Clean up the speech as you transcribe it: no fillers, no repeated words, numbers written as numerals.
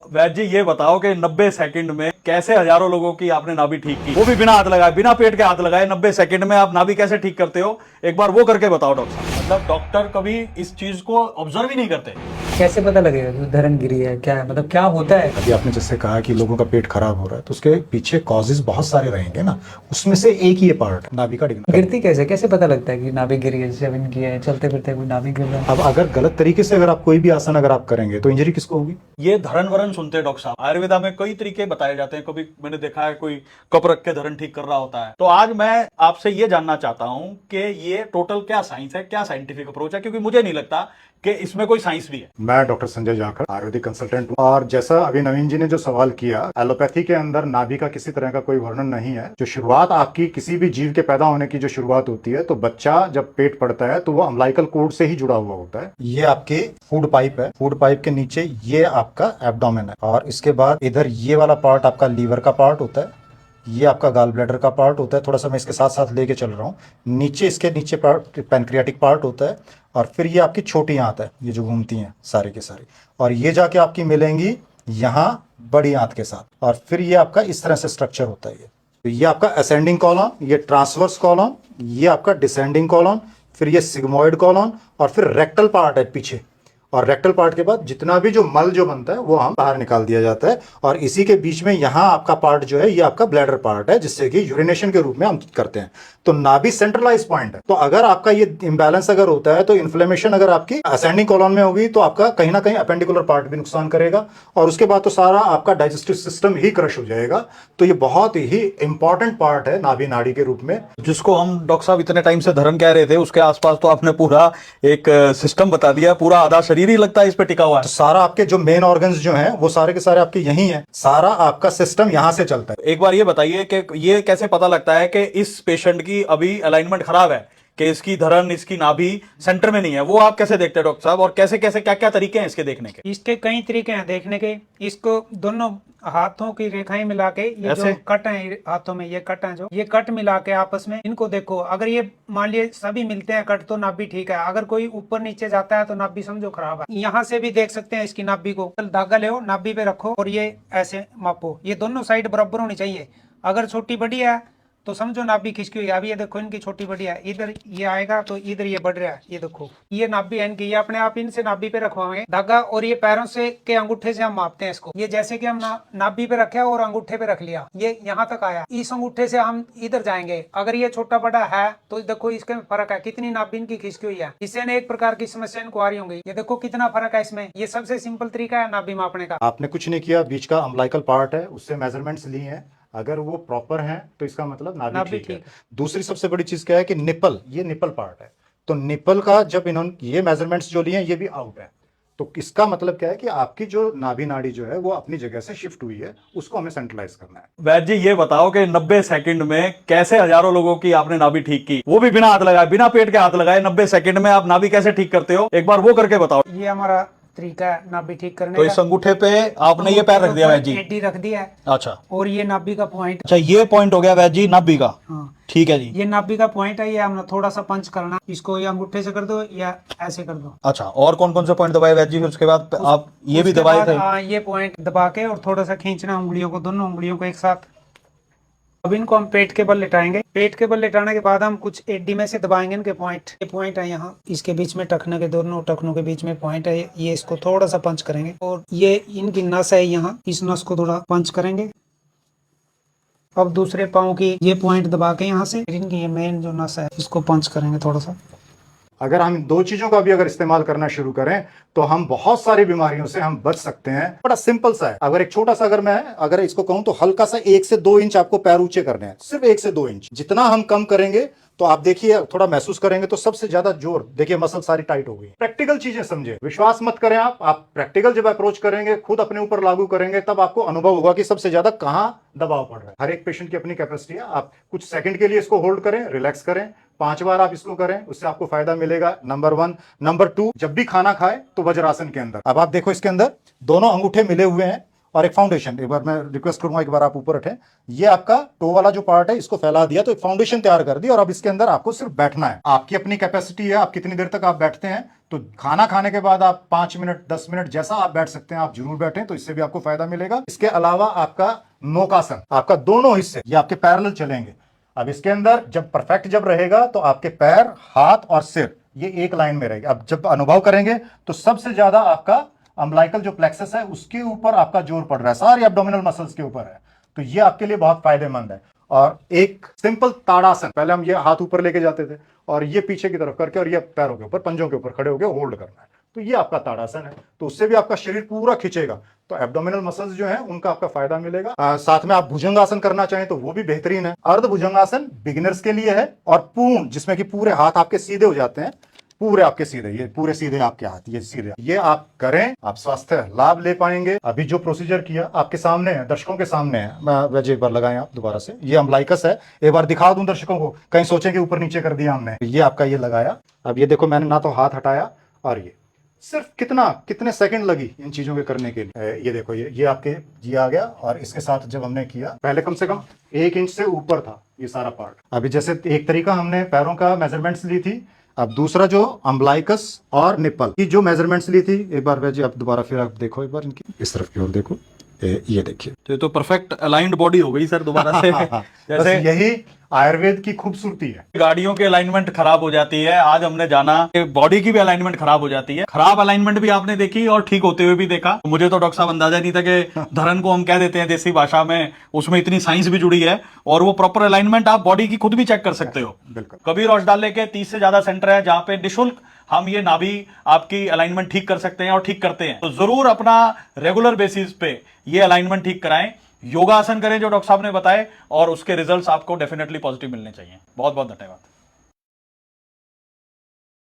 वैद जी ये बताओ कि 90 सेकंड में कैसे हजारों लोगों की आपने नाभि ठीक की, वो भी बिना हाथ लगाए, बिना पेट के हाथ लगाए 90 सेकंड में आप नाभि कैसे ठीक करते हो? एक बार वो करके बताओ डॉक्टर साहब। मतलब डॉक्टर कभी इस चीज को ऑब्जर्व ही नहीं करते। कैसे पता लगेगा कि धरण गिरी है? क्या है, मतलब क्या होता है? अभी आपने जैसे कहा कि लोगों का पेट खराब हो रहा है, तो उसके पीछे कॉजेज बहुत सारे रहेंगे ना, उसमें से एक ही ये पार्ट है नाभि का डिगना। गिरती कैसे कैसे पता लगता है कि नाभि गिरी है? जैसे की है, चलते फिरते कोई नाभि गिर रहा है। अब अगर गलत तरीके से अगर आप कोई भी आसन अगर आप करेंगे तो इंजरी किसको होगी? ये धरण वरण सुनते हैं डॉक्टर साहब, आयुर्वेदा में कई तरीके बताए जाते हैं। कभी मैंने देखा है कोई कप रख के धरण ठीक कर रहा होता है। तो आज मैं आपसे ये जानना चाहता हूं कि ये टोटल क्या साइंस है, क्या साइंटिफिक अप्रोच है, क्योंकि मुझे नहीं लगता कि इसमें कोई साइंस भी है। मैं डॉक्टर संजय जाखड़, आयुर्वेदिक कंसल्टेंट हूँ। और जैसा अभी नवीन जी ने जो सवाल किया, एलोपैथी के अंदर नाभि का किसी तरह का कोई वर्णन नहीं है। जो शुरुआत आपकी किसी भी जीव के पैदा होने की जो शुरुआत होती है, तो बच्चा जब पेट पड़ता है तो वो अम्लाइकल कोड से ही जुड़ा हुआ होता है। ये आपके फूड पाइप है, फूड पाइप के नीचे ये आपका एब्डोमेन है, और इसके बाद इधर ये वाला पार्ट आपका लीवर का पार्ट होता है, ये आपका गाल ब्लैडर का पार्ट होता है। थोड़ा सा मैं इसके साथ साथ लेके चल रहा हूँ। नीचे इसके नीचे पार्ट पैनक्रियाटिक पार्ट होता है, और फिर ये आपकी छोटी आंत है, ये जो घूमती हैं सारे के सारे, और ये जाके आपकी मिलेंगी यहाँ बड़ी आंत के साथ। और फिर ये आपका इस तरह से स्ट्रक्चर होता है। तो ये आपका असेंडिंग कॉलम, ये ट्रांसवर्स कॉलम, ये आपका डिसेंडिंग कॉलम, फिर ये सिग्मोइड कॉलम, और फिर रेक्टल पार्ट है पीछे। और रेक्टल पार्ट के बाद जितना भी जो मल जो बनता है वो हम बाहर निकाल दिया जाता है। और इसी के बीच में यहाँ आपका पार्ट जो है ये आपका ब्लैडर पार्ट है, जिससे कि यूरिनेशन के रूप में हम करते हैं। तो नाभि सेंट्रलाइज पॉइंट है। तो अगर आपका ये इंबैलेंस अगर होता है, तो इन्फ्लेमेशन अगर आपकी असेंडिंग कॉलम में होगी, तो आपका कहीं ना कहीं अपेंडिकुलर पार्ट भी नुकसान करेगा, और उसके बाद तो सारा आपका डाइजेस्टिव सिस्टम ही क्रश हो जाएगा। तो ये बहुत ही इंपॉर्टेंट पार्ट है नाभि नाड़ी के रूप में। जिसको हम डॉक्टर साहब इतने टाइम से धरण कह रहे थे, उसके आसपास तो आपने पूरा एक सिस्टम बता दिया। पूरा आधा शरीर ही लगता है इस पे टिका हुआ है। तो सारा आपके जो मेन ऑर्गन्स जो हैं वो सारे के सारे आपके यही हैं। सारा आपका सिस्टम यहाँ से चलता है। एक बार ये बताइए कि ये कैसे पता लगता है कि इस पेशेंट की अभी अलाइनमेंट खराब है, कि इसकी धरण, इसकी नाभि सेंटर में नहीं है? वो आप कैसे देखते हैं डॉक्टर साहब, और कैसे कैसे क्या क्या तरीके हैं इसके देखने के? इसके कई तरीके हैं देखने के। इसको दोनों हाथों की रेखाएं मिला के, ये ऐसे? जो कट है हाथों में, ये कट है, जो ये कट मिला के आपस में इनको देखो। अगर ये मान लिए सभी मिलते हैं कट, तो नाभि ठीक है। अगर कोई ऊपर नीचे जाता है तो नाभि समझो खराब है। यहाँ से भी देख सकते हैं इसकी नाभि को। धागा ले नाभि पे रखो और ये ऐसे मापो। ये दोनों साइड बराबर होनी चाहिए। अगर छोटी बड़ी है तो समझो नाभि खिसकी हुई है। अभी ये देखो इनकी छोटी बड़ी है, इधर ये आएगा तो इधर ये बढ़ रहा है। ये देखो ये नाभि है इनकी। ये अपने आप इनसे नाभि पे रखवाएंगे धागा, और ये पैरों से के अंगूठे से हम मापते हैं इसको। ये जैसे कि हम नाभि पे रखे और अंगूठे पे रख लिया, ये यहाँ तक आया। इस अंगूठे से हम इधर जाएंगे। अगर ये छोटा बड़ा है तो देखो इसके फर्क है, कितनी नाभि इनकी खिसकी हुई है। इससे एक प्रकार की समस्या इनको आ रही होंगी। ये देखो कितना फर्क है इसमें। ये सबसे सिंपल तरीका है नाभि मापने का। आपने कुछ नहीं किया, बीच का अम्लाइकल पार्ट है उससे मेजरमेंट्स लिए हैं। अगर वो प्रॉपर है तो इसका मतलब नाभि ठीक है। दूसरी सबसे बड़ी चीज क्या है कि निपल, ये निपल पार्ट है। तो निपल का जब इन्होंने ये मेजरमेंट्स जो लिए हैं ये भी आउट है, तो इसका मतलब क्या है कि आपकी जो नाभि नाड़ी जो है वो अपनी जगह से शिफ्ट हुई है, उसको हमें सेंट्रलाइज करना है। वैद जी ये बताओ कि 90 सेकंड में कैसे हजारों लोगों की आपने नाभि ठीक की, वो भी बिना हाथ लगाए, बिना पेट के हाथ लगाए 90 सेकंड में आप नाभि कैसे ठीक करते हो? एक बार वो करके बताओ। ये हमारा तरीका है नाभि ठीक करने तो का। इस अंगूठे पे आपने ये पैर रख दिया वैद जी? एडी रख दिया है। अच्छा और ये नाभि का पॉइंट। अच्छा, ये पॉइंट हो गया वैद जी नाभि का। हाँ, ठीक है जी। ये नाभि का पॉइंट है। ये हमने थोड़ा सा पंच करना, इसको या अंगूठे से कर दो या ऐसे कर दो। अच्छा, और कौन कौन से पॉइंट दबाए वैद जी? फिर उसके बाद आप ये भी उसके दबाए बाद, थे? हाँ, ये पॉइंट दबा के और थोड़ा सा खींचना उंगलियों को, दोनों उंगलियों को एक साथ। अब इनको हम पेट के बल लेटाएंगे। पेट के बल लेटाने के बाद हम कुछ एडी में से दबाएंगे इनके पॉइंट। ये पॉइंट है यहाँ, इसके बीच में टखने के, दोनों टखनों के बीच में पॉइंट है। ये इसको थोड़ा सा पंच करेंगे, और ये इनकी नस है यहाँ, इस नस को थोड़ा पंच करेंगे। अब दूसरे पाँव की ये पॉइंट दबा के यहाँ से इनकी ये मेन जो नस है इसको पंच करेंगे थोड़ा सा। अगर हम इन दो चीजों का भी अगर इस्तेमाल करना शुरू करें तो हम बहुत सारी बीमारियों से हम बच सकते हैं। बड़ा सिंपल सा है। अगर एक छोटा सा अगर इसको कहूं तो हल्का सा 1 से 2 इंच आपको पैर ऊंचे करने हैं, सिर्फ 1 से 2 इंच। जितना हम कम करेंगे तो आप देखिए, थोड़ा महसूस करेंगे तो सबसे ज्यादा जोर देखिए, मसल सारी टाइट हो गई। प्रैक्टिकल चीजें समझे, विश्वास मत करें। आप प्रैक्टिकल जब अप्रोच करेंगे, खुद अपने ऊपर लागू करेंगे, तब आपको अनुभव होगा कि सबसे ज्यादा कहां दबाव पड़ रहा है। हर एक पेशेंट की अपनी कैपेसिटी है। आप कुछ सेकंड के लिए इसको होल्ड करें, रिलैक्स करें, 5 बार आप इसको करें, उससे आपको फायदा मिलेगा। नंबर 1। नंबर 2, जब भी खाना खाए तो वज्रासन के अंदर। अब आप देखो इसके अंदर दोनों अंगूठे मिले हुए हैं, और एक फाउंडेशन। एक बार मैं रिक्वेस्ट करूंगा, एक बार आप ऊपर उठें। ये आपका टो वाला जो पार्ट है इसको फैला दिया, तो एक फाउंडेशन तैयार कर दी, और अब इसके अंदर आपको सिर्फ बैठना है। आपकी अपनी कैपेसिटी है, आप कितनी देर तक आप बैठते हैं। तो खाना खाने के बाद आप 5 मिनट 10 मिनट जैसा आप बैठ सकते हैं, आप जरूर बैठें, तो इससे भी आपको फायदा मिलेगा। इसके अलावा आपका नौकासन, आपका दोनों हिस्से ये आपके पैरेलल चलेंगे। अब इसके अंदर जब परफेक्ट जब रहेगा तो आपके पैर, हाथ और सिर ये एक लाइन में रहेगा। अब जब अनुभव करेंगे तो सबसे ज्यादा आपका अम्बिलिकल जो प्लेक्सस है उसके ऊपर आपका जोर पड़ रहा है, सारी एब्डोमिनल मसल्स के ऊपर है, तो ये आपके लिए बहुत फायदेमंद है। और एक सिंपल ताड़ासन, पहले हम ये हाथ ऊपर लेके जाते थे और ये पीछे की तरफ करके और ये पैरों के ऊपर, पंजों के ऊपर खड़े होकर होल्ड करना है, तो ये आपका ताड़ासन है। तो उससे भी आपका शरीर पूरा खींचेगा, तो एब्डोमिनल मसल्स जो है उनका आपका फायदा मिलेगा। साथ में आप भुजंगासन करना चाहें तो वो भी बेहतरीन है। अर्ध भुजंगासन बिगिनर्स के लिए है, और पूर्ण जिसमें कि पूरे हाथ आपके सीधे हो जाते हैं, पूरे आपके सीधे, ये पूरे सीधे आपके हाथ, ये सीधे, ये आप करें, आप स्वास्थ्य लाभ ले पाएंगे। अभी जो प्रोसीजर किया आपके सामने है, दर्शकों के सामने है। मैं वजह एक बार लगाएं आप दोबारा से, ये अम्बिलिकस है, एक बार दिखा दूं दर्शकों को, कहीं सोचें कि ऊपर नीचे कर दिया हमने। ये आपका ये लगाया, अब ये देखो मैंने ना तो हाथ हटाया, और ये सिर्फ कितने सेकंड लगी इन चीजों के करने के लिए। ये देखो ये आपके ये आ गया, और इसके साथ जब हमने किया, पहले कम से कम 1 इंच से ऊपर था ये सारा पार्ट। अभी जैसे एक तरीका हमने पैरों का मेजरमेंट्स ली थी, अब दूसरा जो अम्बिलिकस और निप्पल की जो मेजरमेंट्स ली थी, एक बार वैसे आप दोबारा फिर आप देखो, एक बार इनकी इस तरफ की ओर देखो, ये देखिए, तो ये तो परफेक्ट अलाइंड बॉडी हो गई सर दोबारा से। जैसे यही आयुर्वेद की खूबसूरती है। गाड़ियों की अलाइनमेंट खराब हो जाती है, आज हमने जाना कि बॉडी की भी अलाइनमेंट खराब हो जाती है। खराब अलाइनमेंट भी आपने देखी और ठीक होते हुए भी देखा। तो मुझे तो डॉक्टर साहब अंदाजा नहीं था कि धरन को हम कह देते हैं देसी भाषा में, उसमें इतनी साइंस भी जुड़ी है, और वो प्रॉपर अलाइनमेंट आप बॉडी की खुद भी चेक कर सकते हो। बिल्कुल। कबीर औषधालय के 30 से ज्यादा सेंटर है जहां पे निःशुल्क हम ये नाभि आपकी अलाइनमेंट ठीक कर सकते हैं और ठीक करते हैं। तो जरूर अपना रेगुलर बेसिस पे ये अलाइनमेंट ठीक कराएं, योगासन करें जो डॉक्टर साहब ने बताए, और उसके रिजल्ट्स आपको डेफिनेटली पॉजिटिव मिलने चाहिए। बहुत बहुत धन्यवाद।